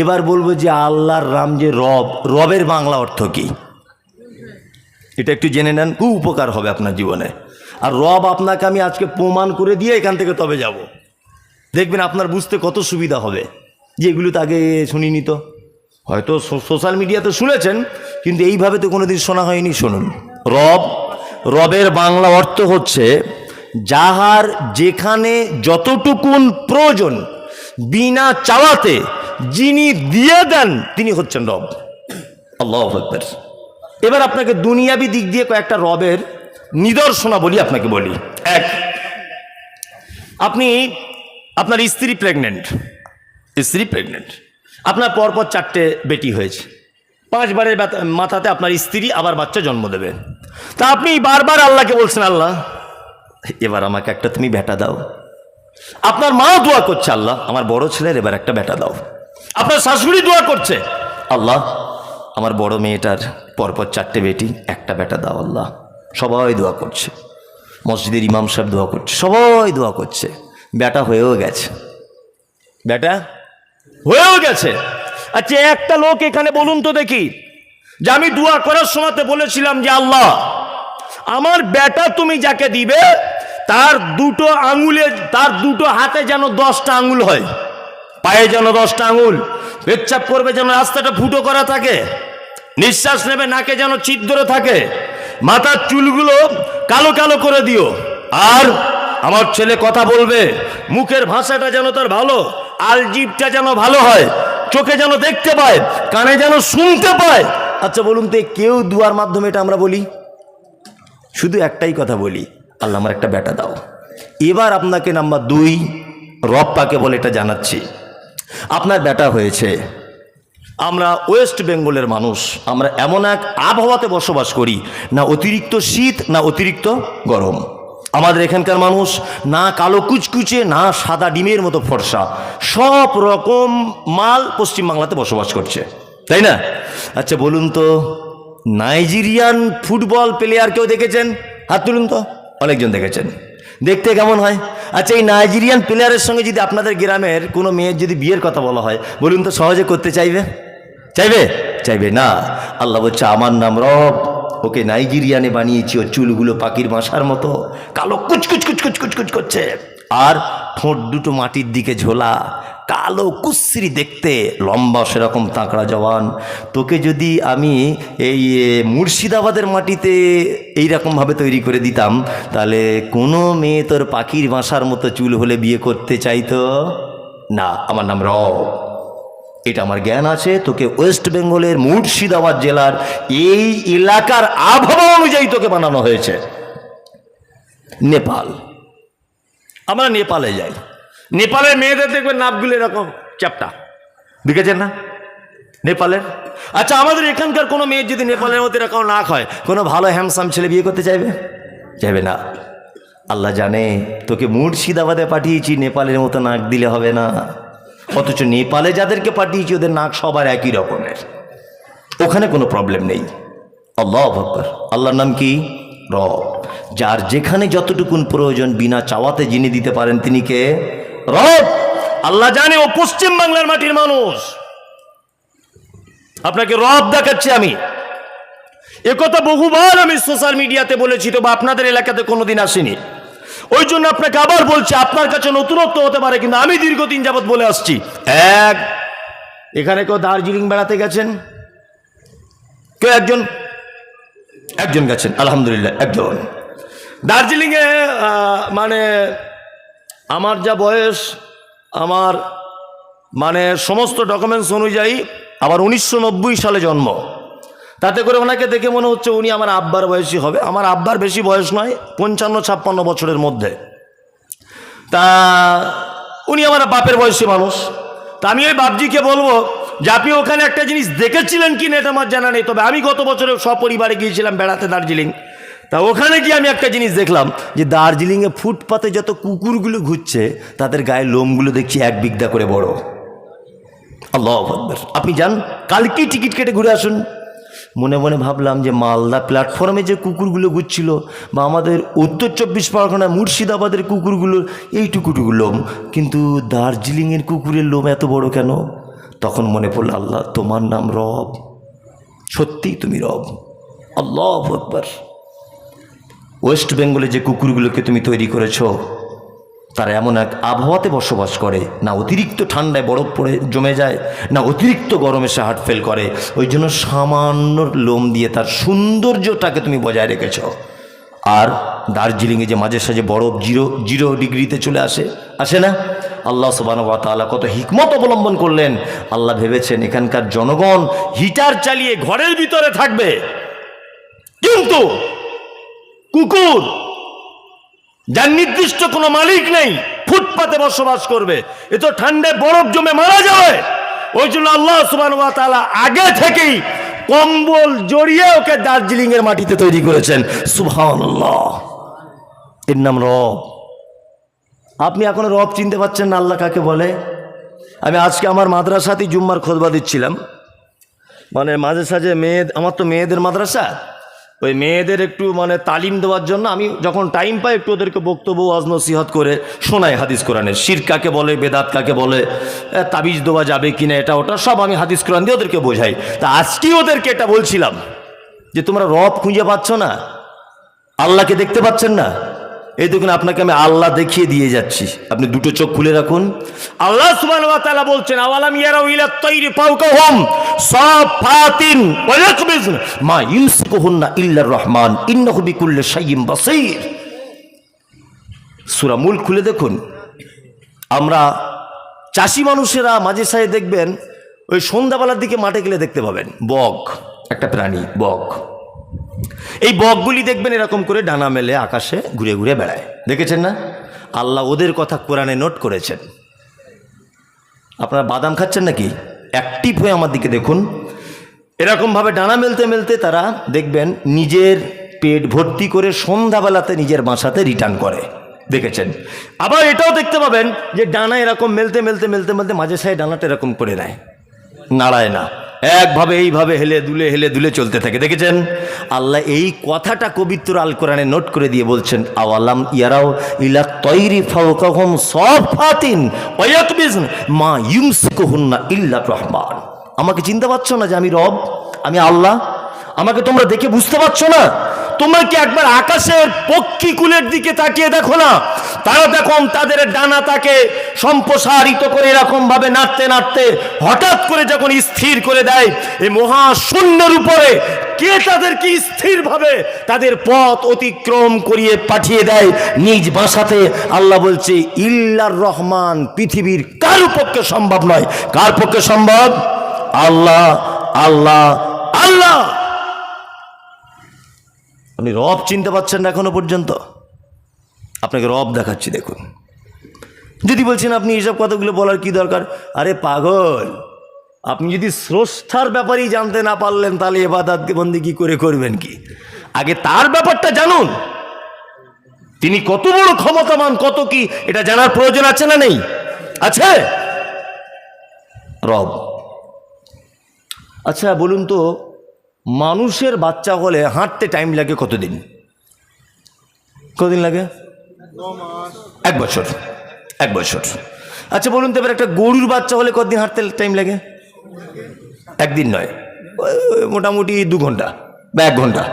এবার বলবো যে আল্লাহর নাম যে রব, রবের বাংলা অর্থ কি এটা একটু জেনে নেন, খুব উপকার হবে আপনার জীবনে। আর রব আপনাকে আমি আজকে প্রমাণ করে দিয়ে এখান থেকে তবে যাব, দেখবেন আপনার বুঝতে কত সুবিধা হবে, যে এগুলো তো আগে শুনিনি। তো হয়তো সোশ্যাল মিডিয়াতে শুনেছেন, কিন্তু এইভাবে তো কোনোদিন শোনা হয়নি। শুনুন, রব, রবের বাংলা অর্থ হচ্ছে যাহার যেখানে যতটুকুন প্রয়োজন বিনা চাওয়াতে যিনি দিয়ে দেন তিনি হচ্ছেন রব। আল্লাহু আকবার। এবার আপনাকে দুনিয়াবি দিক দিয়ে কয়েকটা রবের নিদর্শনা বলি, আপনাকে বলি। এক, আপনি আপনার স্ত্রী প্রেগনেন্ট, আপনার পরপর 4টে বেটি হয়েছে, 5 বারের মাথাতে আপনার স্ত্রী আবার বাচ্চা জন্ম দেবে। তা আপনি বারবার আল্লাহকে বলছেন, আল্লাহ এবার আমাকে একটা তুমি বেটা দাও। আপনার মা দোয়া করছে, আল্লাহ আমার বড় ছেলের এবার একটা বেটা দাও। আপনার শাশুড়ি দোয়া করছে, আল্লাহ আমার বড় মেয়েটার পরপর 4টে বেটি, একটা বেটা দাও আল্লাহ। সবাই দোয়া করছে, মসজিদের ইমাম সাহেব দোয়া করছে, সবাই দোয়া করছে। বেটা হয়েও গেছে, বেটা হয়েও গেছে। আচ্ছা একটা লোক এখানে বলুন তো দেখি, যে আমি দোয়া করার সময়তে বলেছিলাম যে আল্লাহ আমার বেটা তুমি যাকে দিবে তার দুটো হাতে যেন 10টা আঙুল হয়, পায়ে যেন 10টা আঙুল, পেচ্ছাপ করবে যেন রাস্তাটা ফুটো করা থাকে, নিঃশ্বাস নেবে নাকে যেন ছিদ্র থাকে, মাথার চুলগুলো কালো কালো করে দিও। আর আমার ছেলে কথা বলবে, মুখের ভাষাটা যেন তার ভালো, আলজিভটা যেন ভালো হয়, চোখে যেন দেখতে পায়, কানে যেন শুনতে পায়। আচ্ছা বলুন তো কেউ দুয়ার মাধ্যমে এটা আমরা বলি? শুধু একটাই কথা বলি, আল্লাহ আমার একটা বেটা দাও। এবার আপনাকে নাম্বার 2 রব পাকে বলে এটা জানাচ্ছি, আপনার বেটা হয়েছে। আমরা ওয়েস্ট বেঙ্গলের মানুষ, আমরা এমন এক আবহাওয়াতে বসবাস করি, না অতিরিক্ত শীত না অতিরিক্ত গরম। আমাদের এখানকার মানুষ না কালো কুচকুচে না সাদা ডিমের মতো ফর্সা, সব রকম মাল পশ্চিমবাংলাতে বসবাস করছে, তাই না? আচ্ছা বলুন তো নাইজেরিয়ান ফুটবল প্লেয়ার কেউ দেখেছেন? হাত তুলুন তো। অনেকজন দেখেছেন। দেখতে কেমন হয়? আচ্ছা এই নাইজেরিয়ান প্লেয়ারের সঙ্গে যদি আপনাদের গ্রামের কোনো মেয়ের যদি বিয়ের কথা বলা হয়, বলুন তো সহজে করতে চাইবে? চাইবে না। আল্লাহ বলছে আমার নাম রব, ওকে নাইজেরিয়ানে বানিয়েছি, ও চুলগুলো পাখির বাসার মতো কালো কুচকুচ কুচকুচ কুচকুচ করছে, আর ঠোঁট দুটো মাটির দিকে ঝোলা, কালো কুশ্রী দেখতে, লম্বা সেরকম তাঁকড়া জওয়ান। তোকে যদি আমি এই মুর্শিদাবাদের মাটিতে এইরকমভাবে তৈরি করে দিতাম, তাহলে কোনো মেয়ে তোর পাখির বাসার মতো চুল হলে বিয়ে করতে চাইতো না। আমার নাম রব, এটা আমার জ্ঞান আছে। তোকে ওয়েস্ট বেঙ্গলের মুর্শিদাবাদ জেলার এই এলাকার আবহাওয়া অনুযায়ী তোকে বানানো হয়েছে। নেপাল, আমরা নেপালে যাই, নেপালের মেয়েদের দেখবেন নাকগুলো এরকম চ্যাপটা, দেখেছেন না নেপালের? আচ্ছা আমাদের এখানকার কোনো মেয়ের যদি নেপালের মধ্যে এরকম নাক হয়, কোনো ভালো হ্যান্ডসাম ছেলে বিয়ে করতে চাইবে না। আল্লাহ জানে তোকে মুর্শিদাবাদে পাঠিয়েছি, নেপালের মতো নাক দিলে হবে না। অথচ নেপালে যাদেরকে পাঠিয়েছি ওদের নাক সবার একই রকমের, ওখানে কোনো প্রবলেম নেই। আল্লাহু আকবার। আল্লাহর নাম কি? রব। যার যেখানে যতটুকুন প্রয়োজন বিনা চাওয়াতে যিনি দিতে পারেন তিনি কে? রব। আল্লাহ জানে ও পশ্চিম বাংলার মাটির মানুষ। আপনাকে রব দেখাচ্ছি আমি, একথা বহুবার আমি সোশ্যাল মিডিয়াতে বলেছি, তবে আপনাদের এলাকাতে কোনোদিন আসেনি। ওই জন্য আপনাকে আবার বলছি, আপনার কাছে নতুনত্ব হতে পারে, কিন্তু আমি দীর্ঘদিন যাবৎ বলে আসছি। এখানে কেউ দার্জিলিং বেড়াতে গেছেন? কেউ? একজন গেছেন, আলহামদুলিল্লাহ একজন। দার্জিলিংয়ে মানে আমার যা বয়স, আমার মানে সমস্ত ডকুমেন্টস অনুযায়ী আবার 1990 সালে জন্ম, তাতে করে ওনাকে দেখে মনে হচ্ছে উনি আমার আব্বার বয়সী হবে। আমার আব্বার বেশি বয়স নয়, 55-56 বছরের মধ্যে। তা উনি আমার বাপের বয়সী মানুষ। তা আমি ওই বাপজিকে বলবো যে আপনি ওখানে একটা জিনিস দেখেছিলেন কি না এটা আমার জানা নেই, তবে আমি গত বছরে সপরিবারে গিয়েছিলাম বেড়াতে দার্জিলিং। তা ওখানে গিয়ে আমি একটা জিনিস দেখলাম যে দার্জিলিংয়ে ফুটপাতে যত কুকুরগুলো ঘুরছে তাদের গায়ের লোমগুলো দেখছি 1 বিঘা করে বড়। আল্লাহু আকবার। আপনি যান, কালকেই টিকিট কেটে ঘুরে আসুন। মনে মনে ভাবলাম যে মালদা প্ল্যাটফর্মে যে কুকুরগুলো ঘুরছিল, বা আমাদের উত্তর 24 পরগনা মুর্শিদাবাদের কুকুরগুলোর এইটুকুটুকু লোম, কিন্তু দার্জিলিংয়ের কুকুরের লোম এত বড় কেন? তখন মনে পড়ল আল্লাহ তোমার নাম রব, সত্যিই তুমি রব। আল্লাহু আকবার। ওয়েস্ট বেঙ্গলে যে কুকুরগুলোকে তুমি তৈরি করেছো, তারা এমন এক আবহাওয়াতে বসবাস করে, না অতিরিক্ত ঠান্ডায় বরফ পড়ে জমে যায়, না অতিরিক্ত গরমে সে হার্ট ফেল করে। ওই জন্য সামান্য লোম দিয়ে তার সৌন্দর্যটাকে তুমি বজায় রেখেছ। আর দার্জিলিংয়ে যে মাঝে সাঝে বরফ 0 ডিগ্রিতে চলে আসে না? আল্লাহ সুবহানাহু ওয়া তাআলা কত হিকমত অবলম্বন করলেন। আল্লাহ ভেবেছেন এখানকার জনগণ হিটার চালিয়ে ঘরের ভিতরে থাকবে, কিন্তু কুকুর যার নির্দিষ্ট কোনো মালিক নেই ফুটপাতে বসবাস করবে, এ তো ঠান্ডায় বরফ জমে মারা যাবে। ওই জন্য আল্লাহ সুবহানাহু ওয়া তাআলা আগে থেকেই কম্বল জড়িয়ে ওকে দার্জিলিং এর মাটিতে তৈরি করেছেন। সুবহানাল্লাহ। এর নাম রব। আপনি এখনো রব চিনতে পারছেন না আল্লাহ কাকে বলে? আমি আজকে আমার মাদ্রাসাতেই জুম্মার খুতবা দিচ্ছিলাম, মানে মাঝে সাঝে আমার তো মেয়েদের মাদ্রাসা, ওই মেয়েদের একটু মানে তালিম দেওয়ার জন্য আমি যখন টাইম পাই একটু ওদেরকে বক্তব্য ওয়াজ নসিহত করে শোনাই হাদিস কোরআনের, শিরক কাকে বলে, বেদাত কাকে বলে, তাবিজ দেওয়া যাবে কিনা, এটা ওটা সব আমি হাদিস কোরআন দিয়ে ওদেরকে বোঝাই। তা আজকেই ওদেরকে এটা বলছিলাম যে তোমরা রব খুঁজে পাচ্ছ না, আল্লাহকে দেখতে পাচ্ছেন না। এই দেখুন আপনাকে আমি আল্লাহ দেখিয়ে দিয়ে যাচ্ছি, আপনি দুটো চোখ খুলে রাখুন। আল্লাহ সুবহানাহু ওয়া তাআলা বলছেন, আওয়ালাম ইয়ারাউ ইলা তাইরি ফাওকাহুম সাফাতিন ওয়া ইয়াকবিজন মা ইউমসিকুহুন্না ইল্লার রহমান ইন্নাহু বিকুল্লি শাইইন বাসীর। সূরা মুলক খুলে দেখুন। আমরা চাষি মানুষেরা মাঝে সাঝে দেখবেন ওই সন্ধ্যাবেলার দিকে মাঠে গেলে দেখতে পাবেন বক, একটা প্রাণী বক। এই বকগুলি দেখবেন এরকম করে ডানা মেলে আকাশে ঘুরে ঘুরে বেড়ায়, দেখেছেন না? আল্লাহ ওদের কথা কোরআনে নোট করেছেন। আপনারা বাদাম খাচ্ছেন নাকি? অ্যাক্টিভ হয়ে আমার দিকে দেখুন। এরকমভাবে ডানা মেলতে মেলতে তারা দেখবেন নিজের পেট ভর্তি করে সন্ধ্যাবেলাতে নিজের বাসাতে রিটার্ন করে, দেখেছেন? আবার এটাও দেখতে পাবেন যে ডানা এরকম মেলতে মেলতে মেলতে মেলতে মাঝে সাঝে ডানাটা এরকম করে নেয়, নাড়ায় না, একভাবে এইভাবে হেলে দুলে চলতে থাকে, দেখেছেন? আল্লাহ এই কথাটা পবিত্র আল কোরআনে নোট করে দিয়ে বলছেন, আওয়ালাম ইয়ারাও ইলা তাইরি ফাওকাহুম সাফাতিন ওয়া ইয়াকবিজন মা ইউমসিকুহুন্না ইল্লার রহমান। আমাকে চিনতে পারছো না যে আমি রব, আমি আল্লাহ? আমাকে তোমরা দেখে বুঝতে পারছো না? তোমরা কি একবার আকাশের পক্ষীকুলের দিকে তাকিয়ে দেখো না? তারা দেখুন তাদের ডানা তাকে সম্প্রসারিত করে এরকম ভাবে নাড়তে নাড়তে হঠাৎ করে যখন স্থির করে দেয় এই মহাশূন্যের উপরে, কে তাদেরকে স্থিরভাবে তাদের পথ অতিক্রম করিয়ে পাঠিয়ে দেয় নিজ বাসাতে? আল্লাহ বলছে ইল্লার রহমান, পৃথিবীর কারো পক্ষে সম্ভব নয়। কার পক্ষে সম্ভব? আল্লাহ, আল্লাহ, আল্লাহ। আপনি রব চিনতে পারছেন না এখনো পর্যন্ত? আপনাকে রব দেখাচ্ছি দেখুন। যদি বলছেন আপনি এইসব কথাগুলো বলার কি দরকার, আরে পাগল, আপনি যদি স্রষ্টার ব্যাপারেই জানতে না পারলেন তাহলে ইবাদত বন্দেগী কি করে করবেন? কি আগে তার ব্যাপারটা জানুন, তিনি কত বড় ক্ষমতামান, কত কি, এটা জানার প্রয়োজন আছে না নেই? আছে। রব। আচ্ছা বলুন তো, মানুষের বাচ্চা হলে হাঁটতে টাইম লাগে কতদিন? কতদিন লাগে? 1 বছর। 1 বছর। আচ্ছা বলুন তো এবার একটা গরুর বাচ্চা হলে কতদিন হাঁটতে টাইম লাগে? একদিন নয়, মোটামুটি 2 ঘন্টা বা 1 ঘন্টা।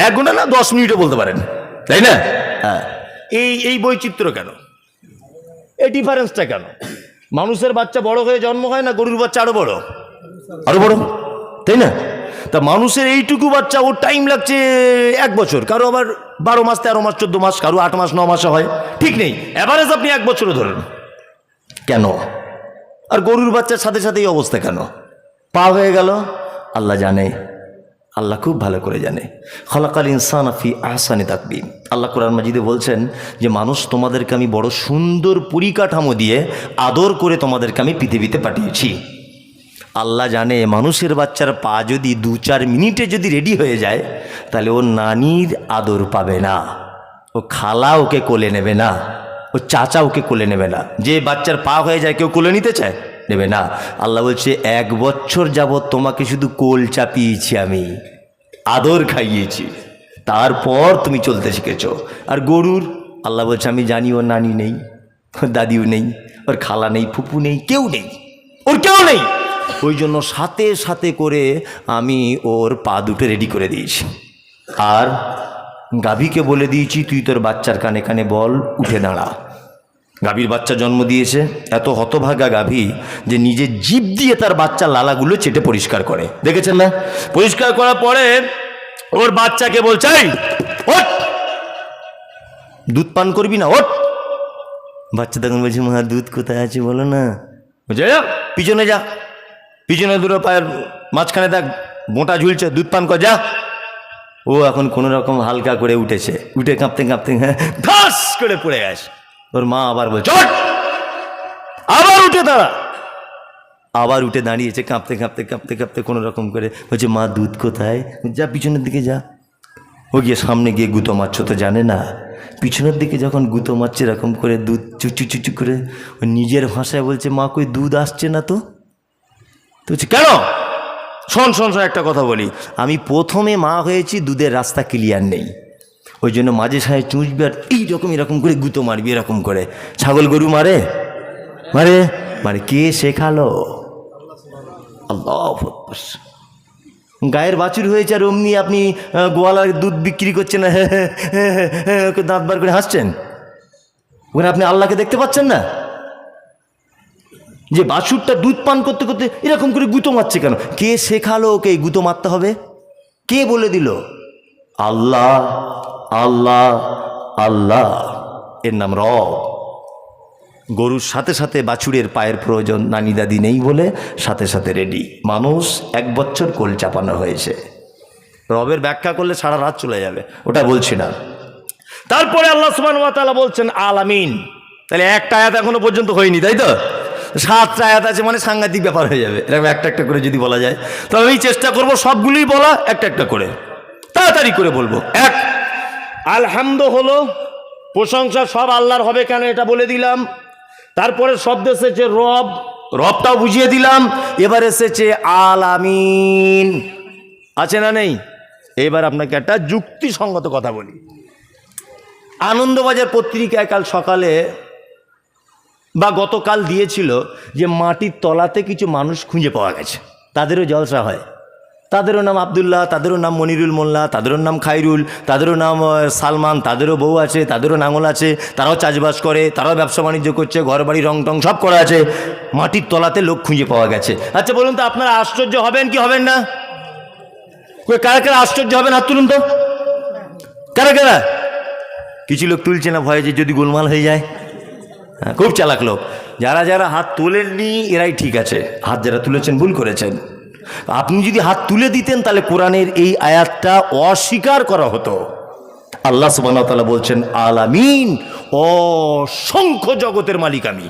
1 ঘন্টা না, 10 মিনিটও বলতে পারেন, তাই না? হ্যাঁ। এই বৈচিত্র্য কেন? এই ডিফারেন্সটা কেন? মানুষের বাচ্চা বড় হয়ে জন্ম হয় না গরুর বাচ্চা আরো বড়? আরো বড়, তাই না? তা মানুষের এইটুকু বাচ্চা ওর টাইম লাগছে 1 বছর, কারো আবার 12 মাস, 13 মাস, 14 মাস, কারো 8 মাস, 9 মাসে হয়, ঠিক নেই। এভারেজ আপনি 1 বছরও ধরেন। কেন? আর গরুর বাচ্চার সাথে সাথে এই অবস্থা কেন? পা হয়ে গেল, আল্লাহ জানে, আল্লাহ খুব ভালো করে জানে। খলাকাল ইনসানা ফি আহসানি তাকবীম। আল্লাহ কোরআন মাজিদে বলছেন যে মানুষ তোমাদেরকে আমি বড় সুন্দর পরিকাঠামো দিয়ে আদর করে তোমাদেরকে আমি পৃথিবীতে পাঠিয়েছি। আল্লাহ জানে মানুষের বাচ্চার পা যদি 2-4 মিনিটে যদি রেডি হয়ে যায় তাহলে ও নানির আদর পাবে না, ও খালা ওকে কোলে নেবে না, ও চাচা ওকে কোলে নেবে না। যে বাচ্চার পা হয়ে যায় কেউ কোলে নিতে চায়? নেবে না। আল্লাহ বলছে 1 বছর যাবৎ তোমাকে শুধু কোল চাপিয়েছি, আমি আদর খাইয়েছি, তারপর তুমি চলতে শিখেছ। আর গরুর আল্লাহ বলছে আমি জানি ওর নানি নেই, ওর দাদিও নেই, ওর খালা নেই, ফুপু নেই, কেউ নেই, ওর কেউ নেই। ওই জন্য সাথে সাথে করে আমি ওর পা দুটো রেডি করে দিয়েছি। আর গাভীকে বলে দিয়েছি তুই তোর বাচ্চার কানে কানে বল উঠে দাঁড়া। গাভীর বাচ্চা জন্ম দিয়েছে, এত হতভাগা গাভী যে নিজের জিভ দিয়ে তার বাচ্চা লালাগুলো চেটে পরিষ্কার করে, দেখেছেন না? পরিষ্কার করার পরে ওর বাচ্চাকে বলছে ওঠ, দুধ পান করবি না, ওঠ। বাচ্চা তখন বলছে মা দুধ কোথায় আছে বলো না। বলছে পিছনে যা, পিছনে দুটো পায়ের মাঝখানে দেখ মোটা ঝুলছে, দুধ পান কর যা। ও এখন কোনো রকম হালকা করে উঠেছে, উঠে কাঁপতে কাঁপতে ধাস করে পড়ে গেছে। ওর মা আবার বলছে ওঠ, আবার উঠে দাঁড়া। আবার উঠে দাঁড়িয়েছে, কাঁপতে কাঁপতে কাঁপতে কাঁপতে কোনো রকম করে বলছে মা দুধ কোথায়? যা পিছনের দিকে যা। ও গিয়ে সামনে গিয়ে গুঁতো মারছো তো জানে না, পিছনের দিকে যখন গুঁতো মারছে এরকম করে দুধ চুচু চুচু করে ও নিজের ভাষায় বলছে, মা কই দুধ আসছে না তো। তো বলছে কেন, শোন শোন শোন একটা কথা বলি, আমি প্রথমে মা হয়েছি, দুধের রাস্তা ক্লিয়ার নেই, ওই জন্য মাঝে সাঝে চুঁচবে আর এইরকম এরকম করে গুঁতো মারবি এরকম করে। ছাগল গরু মারে মারে মানে কে শেখালো? আল্লাহ। গায়ের বাছুর হয়েছে আর অমনি আপনি গোয়ালার দুধ বিক্রি করছেন, দাঁত বার করে হাসছেন, ওখানে আপনি আল্লাহকে দেখতে পাচ্ছেন না? যে বাছুরটা দুধ পান করতে করতে এরকম করে গুঁতো মারছে কেন? কে শেখালো ওকে এই গুঁতো মারতে হবে? কে বলে দিল? আল্লাহ আল্লাহ আল্লাহ, এর নাম রব। গরুর সাথে সাথে বাছুরের পায়ের প্রয়োজন, নানি দাদি নেই বলে সাথে সাথে রেডি। মানুষ 1 বছর কোল চাপানো হয়েছে। রবের ব্যাখ্যা করলে সারা রাত চলে যাবে, ওটা বলছি না। তারপরে আল্লাহ সুবহানাহু ওয়া তাআলা বলছেন আলামিন। তাহলে একটা আয়াত এখনো পর্যন্ত হয়নি, তাই তো? 7টা আয়াত আছে, মানে সাংঘাতিক ব্যাপার হয়ে যাবে এরকম একটা একটা করে যদি বলা যায়। তো আমি চেষ্টা করব সবগুলোই বলা, একটা একটা করে তাড়াতাড়ি করে বলবো। এক, আলহামদু হলো প্রশংসা সব আল্লাহর হবে কেন এটা বলে দিলাম। তারপরে শব্দ এসেছে রব, রবটাও বুঝিয়ে দিলাম। এবার এসেছে আলামিন, আছে না নেই? এবার আপনাকে একটা যুক্তিসঙ্গত কথা বলি। আনন্দবাজার পত্রিকায় কাল সকালে বা গতকাল দিয়েছিল যে মাটির তলাতে কিছু মানুষ খুঁজে পাওয়া গেছে, তাদেরও জলসা হয়। তাদেরও নাম আবদুল্লাহ, তাদেরও নাম মনিরুল মোল্লা, তাদেরও নাম খাইরুল, তাদেরও নাম সালমান, তাদেরও বউ আছে, তাদেরও নাঙল আছে, তারাও চাষবাস করে, তারাও ব্যবসা বাণিজ্য করছে, ঘর বাড়ি রং টং সব করা আছে, মাটির তলাতে লোক খুঁজে পাওয়া গেছে। আচ্ছা বলুন তো, আপনারা আশ্চর্য হবেন কি হবেন না? কারা কারা আশ্চর্য হবেন হাত তুলুন তো, কারা কারা? কিছু লোক তুলছে না ভয়ে যে যদি গোলমাল হয়ে যায়। হ্যাঁ, খুব চালাক লোক। যারা যারা হাত তুলেননি এরাই ঠিক আছে, হাত যারা তুলেছেন ভুল করেছেন। আপনি যদি হাত তুলে দিতেন তাহলে কোরআনের এই আয়াতটা অস্বীকার করা হতো। আল্লাহ সুবহানাহু ওয়া তাআলা বলছেন আলামিন, অসংখ্য জগতের মালিক আমি।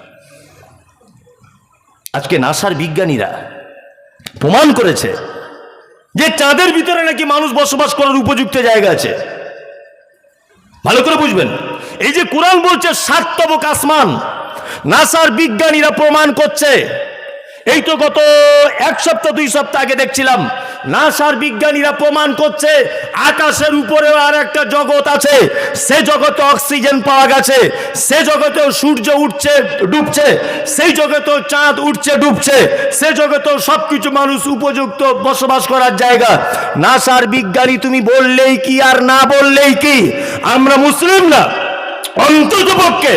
আজকে নাসার বিজ্ঞানীরা প্রমাণ করেছে যে চাঁদের ভিতরে নাকি মানুষ বসবাস করার উপযুক্ত জায়গা আছে। ভালো করে বুঝবেন, এই যে কোরআন বলছে 7 তবক আসমান, নাসার বিজ্ঞানীরা প্রমাণ করছে। এই তো গত 1 সপ্তাহ 2 সপ্তাহ আগে দেখছিলাম নাসার বিজ্ঞানীরা প্রমাণ করছে আকাশের উপরেও আর একটা জগৎ আছে, সে জগতে অক্সিজেন পাওয়া গেছে, সে জগতেও সূর্য উঠছে ডুবছে, সেই জগতেও চাঁদ উঠছে ডুবছে, সে জগতেও সবকিছু মানুষ উপযুক্ত বসবাস করার জায়গা। নাসার বিজ্ঞানী তুমি বললেই কি আর না বললেই কি, আমরা মুসলিম না। অন্ততপক্ষে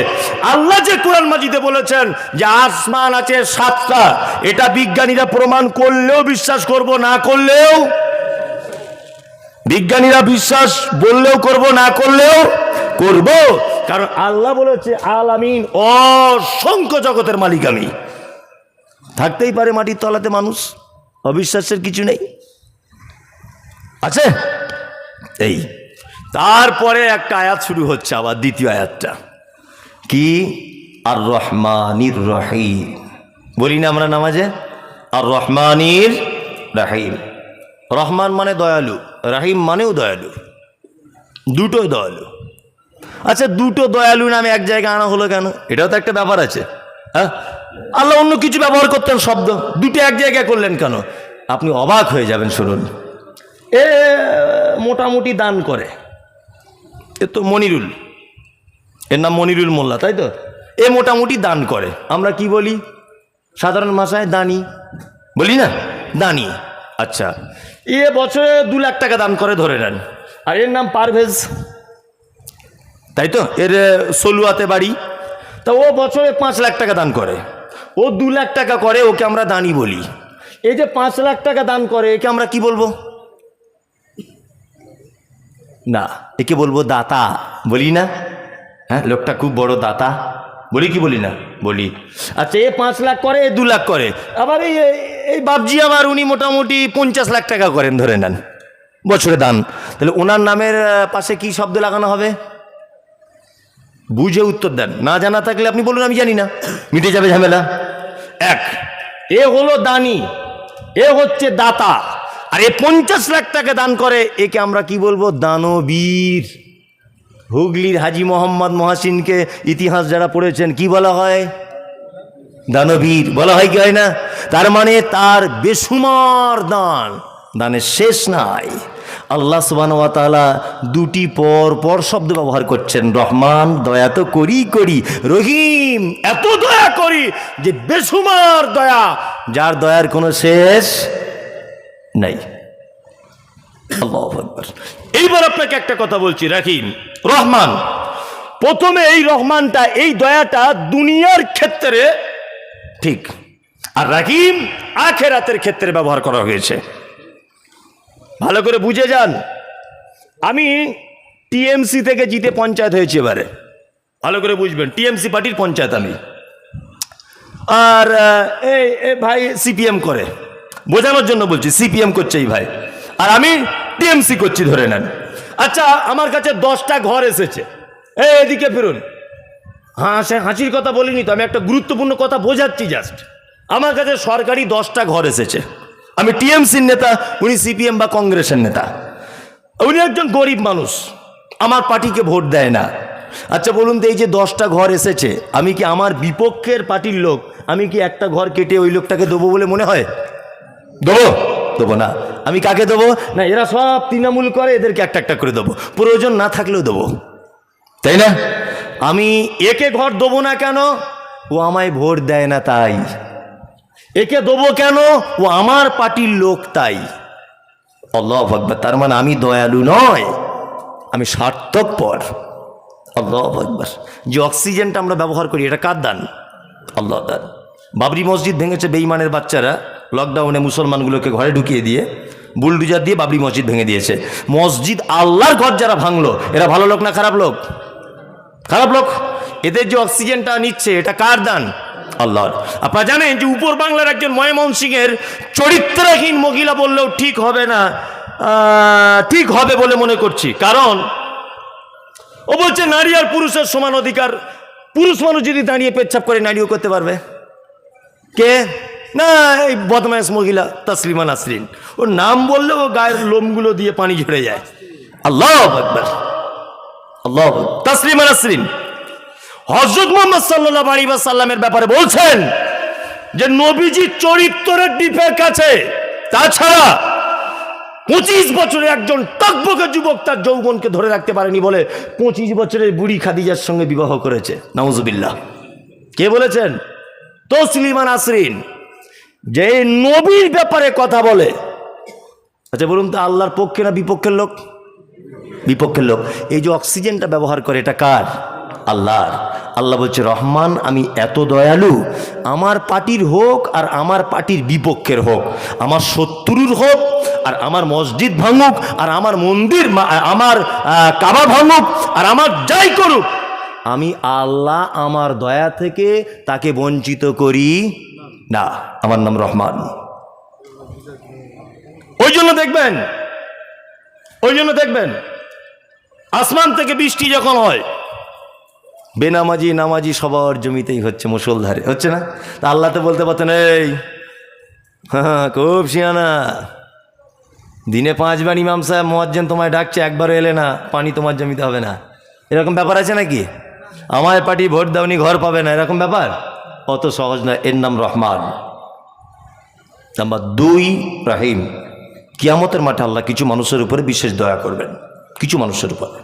আল্লাহ যে কোরআন মাজিদে বলেছেন যে আসমান আছে 7টা, এটা বিজ্ঞানীরা প্রমাণ করলেও বিশ্বাস করব, না করলেও, বিজ্ঞানীরা বিশ্বাস বললেও করব, না করলেও করব। কারণ আল্লাহ বলেছে আলামিন, অসংখ্য জগতের মালিক আমি। থাকতেই পারে মাটির তলাতে মানুষ, অবিশ্বাসের কিছু নেই, আছে। এই তারপরে একটা আয়াত শুরু হচ্ছে আবার, দ্বিতীয় আয়াতটা কি? আর রহমানির রহিম। বলি না আমরা নামাজে আর রহমানির রহিম। রহমান মানে দয়ালু, রহিম মানেও দয়ালু, দুটোই দয়ালু। আচ্ছা, দুটো দয়ালু নামে এক জায়গায় আনা হলো কেন? এটাও তো একটা ব্যাপার আছে। হ্যাঁ, আল্লাহ অন্য কিছু ব্যবহার করতেন শব্দ, দুটো এক জায়গায় করলেন কেন? আপনি অবাক হয়ে যাবেন। শুনুন, এ মোটামুটি দান করে, এ তো মনিরুল, এর নাম মনিরুল মোল্লা, তাই তো? এ মোটামুটি দান করে। আমরা কি বলি সাধারণ ভাষায়? দানি বলি না, দানি। আচ্ছা, এ বছরে 2 লাখ টাকা দান করে ধরে নেন, আর এর নাম পারভেজ, তাই তো? এর সলুয়াতে বাড়ি, তা ও বছরে 5 লাখ টাকা দান করে, ও 2 লাখ টাকা করে, ওকে আমরা দানি বলি। এই যে 5 লাখ টাকা দান করে, একে আমরা কি বলবো? না, একে বলবো দাতা, বলি না? হ্যাঁ, লোকটা খুব বড় দাতা, বলি কি বলি না? বলি। আচ্ছা, এ 5 লাখ করে, এ 2 লাখ করে, আবার এই বাবজি আবার উনি মোটামুটি 50 লাখ টাকা করেন ধরে নেন বছরে দান। তাহলে ওনার নামের পাশে কি শব্দ লাগানো হবে? বুঝে উত্তর দেন, না জানা থাকলে আপনি বলুন আমি জানি না, মিটে যাবে ঝামেলা। এক, এ হলো দানি, এ হচ্ছে দাতা, আর এ 50 লাখ টাকা দান করে, একে আমরা কি বলবো? দানবীর। হুগলির হাজি মোহাম্মদ মহাসিনকে ইতিহাস যারা পড়েছেন কি বলা হয়? দানবীর বলা হয়, কি হয় না? তার মানে তার বেসুমার দান, দানের শেষ নাই। আল্লাহ সুবহানাহু ওয়া তাআলা দুটি পর পর শব্দ ব্যবহার করছেন। রহমান, দয়া তো করি করি, রহিম, এত দয়া করি যে বেসুমার দয়া, যার দয়ার কোনো শেষ নাই। আল্লাহু আকবার। এইবার আপনাকে একটা কথা বলছি, রাহিম, রহমান, প্রথমে এই রহমানটা, এই দয়াটা দুনিয়ার ক্ষেত্রে ঠিক, আর রাহিম আখিরাতের ক্ষেত্রে ব্যবহার করা হয়েছে। ভালো করে বুঝে যান। আমি টিএমসি থেকে জিতে পঞ্চায়েত হয়েছে এবারে, ভালো করে বুঝবেন, টিএমসি পার্টির পঞ্চায়েত আমি। আর এই ভাই সিপিএম করে, বোঝানোর জন্য বলছি, সিপিএম করছে এই ভাই, আর আমি টিএমসি করছি ধরে নেন। আচ্ছা, আমার কাছে 10টা ঘর এসেছে। এদিকে ফিরুন। হ্যাঁ, সে হাসির কথা বলিনি তো, আমি একটা গুরুত্বপূর্ণ কথা বোঝাচ্ছি জাস্ট। আমার কাছে সরকারি 10টা ঘর এসেছে। আমি টিএমসির নেতা, উনি সিপিএম বা কংগ্রেসের নেতা। উনি একজন গরিব মানুষ, আমার পার্টিকে ভোট দেয় না। আচ্ছা বলুন তো, এই যে 10টা ঘর এসেছে, আমি কি আমার বিপক্ষের পার্টির লোক, আমি কি একটা ঘর কেটে ওই লোকটাকে দেবো বলে মনে হয়? দেবো? দেবো না। আমি কাকে দেবো? না, এরা সব তৃণমূল করে, এদেরকে একটা একটা করে দেবো, প্রয়োজন না থাকলেও দেবো, তাই না? আমি একে ঘর দেবো না কেন? ও আমায় ভোট দেয় না তাই। একে দেবো কেন? ও আমার পার্টির লোক তাই। আল্লাহু আকবার। তার মানে আমি দয়ালু নয়, আমি স্বার্থপর। আল্লাহু আকবার। যে অক্সিজেনটা আমরা ব্যবহার করি, এটা কার দান? আল্লাহ দান। বাবরি মসজিদ ভেঙেছে বেঈমানের বাচ্চারা, লকডাউনে মুসলমানগুলোকে ঘরে ঢুকিয়ে দিয়ে বুলডুজার দিয়ে বাবরি মসজিদ ভেঙে দিয়েছে। মসজিদ আল্লাহর ঘর যারা ভাঙলো, এরা ভালো লোক না খারাপ লোক? খারাপ লোক। এদের যে অক্সিজেনটা নিচ্ছে, এটা কার দান? আল্লাহর। আপনারা জানেন যে উপর বাংলার একজন ময়মনসিংহের চরিত্রহীন মহিলা বললেও ঠিক হবে না, ঠিক হবে বলে মনে করছি। কারণ ও বলছে নারী আর পুরুষের সমান অধিকার। পুরুষ মানুষ যদি দাঁড়িয়ে পেচ্ছাপ করে, নারীও করতে পারবে। কে? না, এই বদমাইশ মহিলা তাসলিমা নাসরিন। ওর নাম বললে ও গায়ের লোমগুলো দিয়ে পানি ঝরে যায়। আল্লাহু আকবার, আল্লাহু আকবার। তাসলিমা নাসরিন হযরত মুহাম্মদ সাল্লাল্লাহু আলাইহি ওয়াসাল্লামের ব্যাপারে বলছেন যে নবীজির চরিত্রের ডিপের কাছে, তাছাড়া 25 বছরের একজন টকবকে যুবক তার যৌবনকে ধরে রাখতে পারেনি বলে 25 বছরের বুড়ি খাদিজার সঙ্গে বিবাহ করেছে। নাউজুবিল্লাহ। কে বলেছেন? তাসলিমা নাসরিন। যে নবীর ব্যাপারে কথা বলে, আচ্ছা বলুন তো, আল্লাহর পক্ষে না বিপক্ষের লোক? বিপক্ষের লোক। এই যে অক্সিজেনটা ব্যবহার করে, এটা কার? আল্লাহর। আল্লাহ বলছে রহমান, আমি এত দয়ালু, আমার পার্টির হোক আর আমার পার্টির বিপক্ষের হোক, আমার শত্রুর হোক আর আমার মসজিদ ভাঙুক আর আমার মন্দির, আমার কাবা ভাঙুক আর আমার যাই করুক, আমি আল্লাহ আমার দয়া থেকে তাকে বঞ্চিত করি না। আমার নাম রহমান। ওই জন্য দেখবেন আসমান থেকে বৃষ্টি যখন হয়, বেনামাজি নামাজি সবার জমিতেই হচ্ছে, মুষলধারে হচ্ছে না? তা আল্লাহ তো বলতে পারতেন, এই হ্যাঁ খুব শিয়ানা, দিনে 5 বার ইমাম সাহেব মুয়াজ্জিন তোমায় ডাকছে, একবারও এলে না, পানি তোমার জমিতে হবে না। এরকম ব্যাপার আছে নাকি? আমার পার্টি ভোট দাওনি, ঘর পাবে না, এরকম ব্যাপার অত সহজ না। এর নাম রহমান। নাম্বার 2 রাহিম। কিয়ামতের মাঠে আল্লাহ কিছু মানুষের উপরে বিশেষ দয়া করবেন, কিছু মানুষের উপরে।